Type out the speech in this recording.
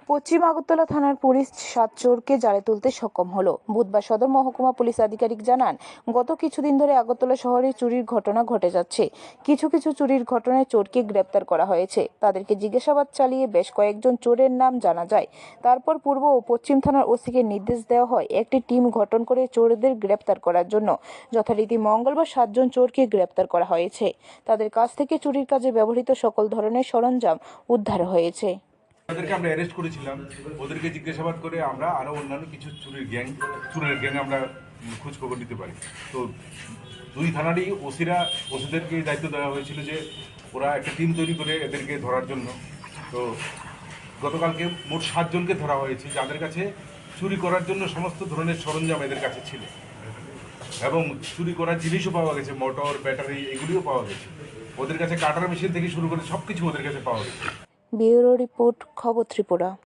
পশ্চিম আগরতলা থানার পুলিশ 7 চোরকে জালে তুলতে সক্ষম হলো। বুধবার সদর মহকুমা পুলিশ আধিকারিক জানান, গত কিছুদিন ধরে আগরতলা শহরে চুরির ঘটনা ঘটে যাচ্ছে। কিছু চুরির ঘটনায় চোরকে গ্রেপ্তার করা হয়েছে। তাদেরকে জিজ্ঞাসাবাদ চালিয়ে বেশ কয়েকজন চোরের নাম জানা যায়। তারপর পূর্ব ও পশ্চিম থানার ওসিকে নির্দেশ দেওয়া হয় একটি টিম গঠন করে চোরদের গ্রেপ্তার করার জন্য। যথারীতি মঙ্গলবার 7 জন চোরকে গ্রেপ্তার করা হয়েছে। তাদের কাছ থেকে চুরির কাজে ব্যবহৃত সকল ধরনের সরঞ্জাম উদ্ধার হয়েছে। ওদেরকে আমরা অ্যারেস্ট করেছিলাম। ওদেরকে জিজ্ঞাসাবাদ করে আমরা আরও অন্যান্য কিছু চুরের গ্যাং আমরা খোঁজ খবর নিতে পারি। তো দুই থানারই ওসিদেরকে দায়িত্ব দেওয়া হয়েছিল যে ওরা একটা টিম তৈরি করে এদেরকে ধরার জন্য। তো গতকালকে মোট 7 জনকে ধরা হয়েছে, যাদের কাছে চুরি করার জন্য সমস্ত ধরনের সরঞ্জাম এদের কাছে ছিল এবং চুরি করার জিনিসও পাওয়া গেছে, মোটর, ব্যাটারি এগুলিও পাওয়া গেছে। ওদের কাছে কাটার মেশিন থেকে শুরু করে সব কিছু ওদের কাছে পাওয়া গেছে। ব্যুরো রিপোর্ট, খবর ত্রিপুরা।